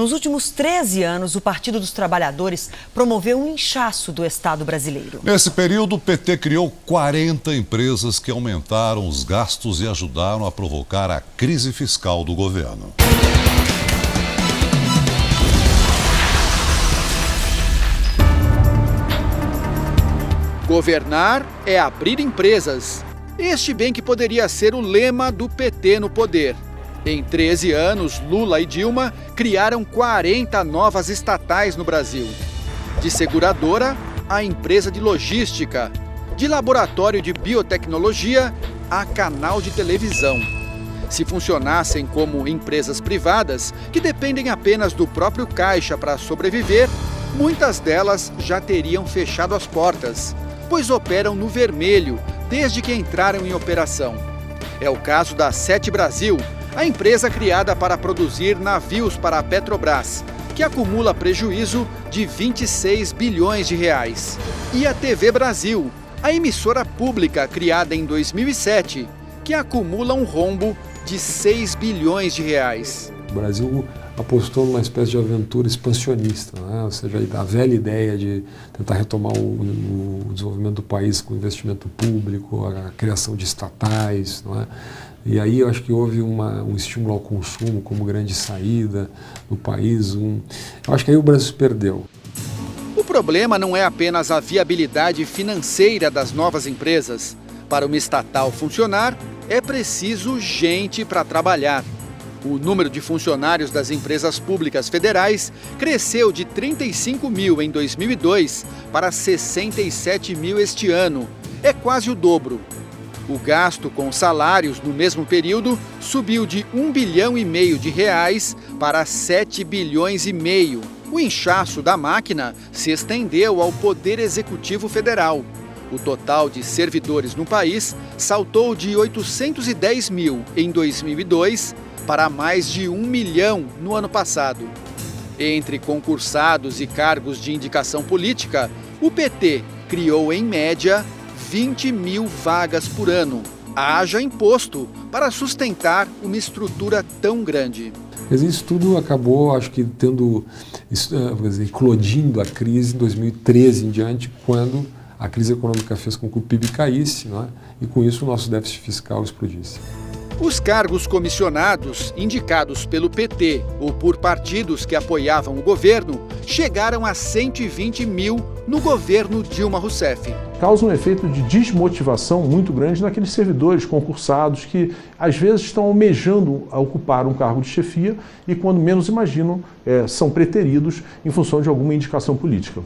Nos últimos 13 anos, o Partido dos Trabalhadores promoveu um inchaço do Estado brasileiro. Nesse período, o PT criou 40 empresas que aumentaram os gastos e ajudaram a provocar a crise fiscal do governo. Governar é abrir empresas. Este bem que poderia ser o lema do PT no poder. Em 13 anos, Lula e Dilma criaram 40 novas estatais no Brasil. De seguradora a empresa de logística, de laboratório de biotecnologia a canal de televisão. Se funcionassem como empresas privadas, que dependem apenas do próprio caixa para sobreviver, muitas delas já teriam fechado as portas, pois operam no vermelho desde que entraram em operação. É o caso da Sete Brasil, a empresa criada para produzir navios para a Petrobras, que acumula prejuízo de 26 bilhões de reais. E a TV Brasil, a emissora pública criada em 2007, que acumula um rombo de 6 bilhões de reais. O Brasil apostou numa espécie de aventura expansionista, né? Ou seja, a velha ideia de tentar retomar o desenvolvimento do país com investimento público, a criação de estatais, não é? E aí eu acho que houve um estímulo ao consumo como grande saída no país. Eu acho que aí o Brasil se perdeu. O problema não é apenas a viabilidade financeira das novas empresas. Para uma estatal funcionar, é preciso gente para trabalhar. O número de funcionários das empresas públicas federais cresceu de 35 mil em 2002 para 67 mil este ano. É quase o dobro. O gasto com salários no mesmo período subiu de 1,5 bilhão de reais para 7,5 bilhões. O inchaço da máquina se estendeu ao Poder Executivo Federal. O total de servidores no país saltou de 810 mil em 2002 para mais de 1 milhão no ano passado. Entre concursados e cargos de indicação política, o PT criou, em média, 20 mil vagas por ano. Haja imposto para sustentar uma estrutura tão grande. Mas isso tudo acabou, acho que, eclodindo a crise em 2013 em diante, quando a crise econômica fez com que o PIB caísse, não é? E com isso o nosso déficit fiscal explodisse. Os cargos comissionados, indicados pelo PT ou por partidos que apoiavam o governo, chegaram a 120 mil no governo Dilma Rousseff. Causa um efeito de desmotivação muito grande naqueles servidores concursados que, às vezes, estão almejando a ocupar um cargo de chefia e, quando menos imaginam, são preteridos em função de alguma indicação política.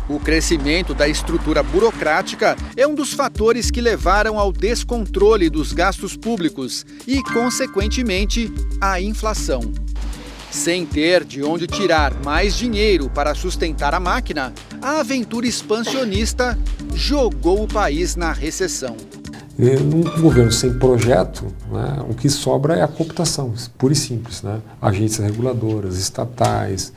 O crescimento da estrutura burocrática é um dos fatores que levaram ao descontrole dos gastos públicos e, consequentemente, à inflação. Sem ter de onde tirar mais dinheiro para sustentar a máquina, a aventura expansionista jogou o país na recessão. Num governo sem projeto, né, o que sobra é a cooptação, pura e simples, né? Agências reguladoras, estatais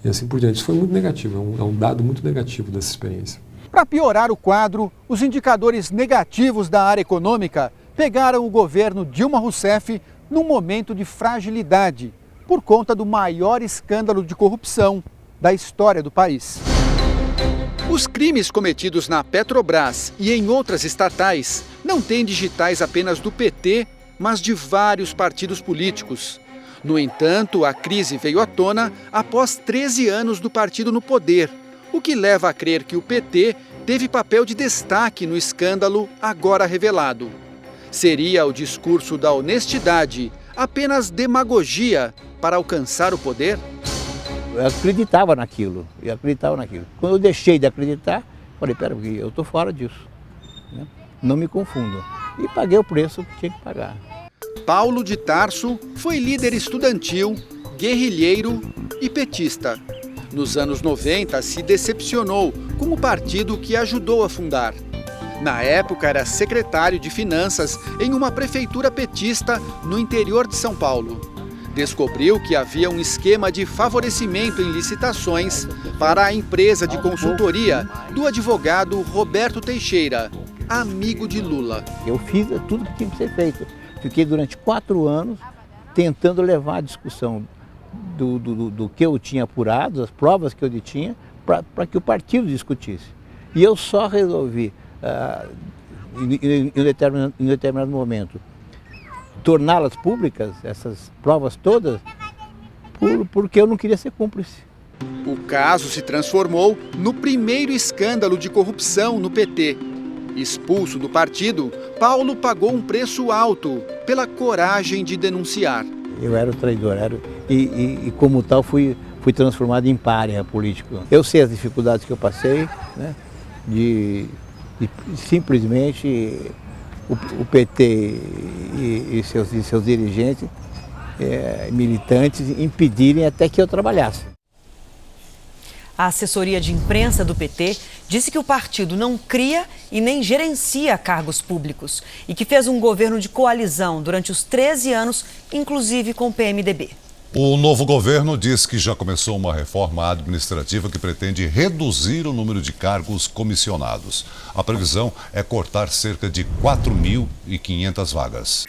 e assim por diante. Isso foi muito negativo, é um dado muito negativo dessa experiência. Para piorar o quadro, os indicadores negativos da área econômica pegaram o governo Dilma Rousseff num momento de fragilidade, por conta do maior escândalo de corrupção da história do país. Os crimes cometidos na Petrobras e em outras estatais não têm digitais apenas do PT, mas de vários partidos políticos. No entanto, a crise veio à tona após 13 anos do partido no poder, o que leva a crer que o PT teve papel de destaque no escândalo agora revelado. Seria o discurso da honestidade apenas demagogia para alcançar o poder? Eu acreditava naquilo. Quando eu deixei de acreditar, falei, peraí, eu estou fora disso, né? Não me confundam. E paguei o preço que tinha que pagar. Paulo de Tarso foi líder estudantil, guerrilheiro e petista. Nos anos 90, se decepcionou com o partido que ajudou a fundar. Na época, era secretário de Finanças em uma prefeitura petista no interior de São Paulo. Descobriu que havia um esquema de favorecimento em licitações para a empresa de consultoria do advogado Roberto Teixeira, amigo de Lula. Eu fiz tudo que tinha que ser feito. Fiquei durante 4 anos tentando levar a discussão do que eu tinha apurado, as provas que eu tinha, para que o partido discutisse. E eu só resolvi, em determinado momento, torná-las públicas, essas provas todas, porque eu não queria ser cúmplice. O caso se transformou no primeiro escândalo de corrupção no PT. Expulso do partido, Paulo pagou um preço alto pela coragem de denunciar. Eu era o traidor, e como tal fui transformado em pária político. Eu sei as dificuldades que eu passei, né, de simplesmente o PT e seus dirigentes, militantes, impedirem até que eu trabalhasse. A assessoria de imprensa do PT disse que o partido não cria e nem gerencia cargos públicos e que fez um governo de coalizão durante os 13 anos, inclusive com o PMDB. O novo governo diz que já começou uma reforma administrativa que pretende reduzir o número de cargos comissionados. A previsão é cortar cerca de 4.500 vagas.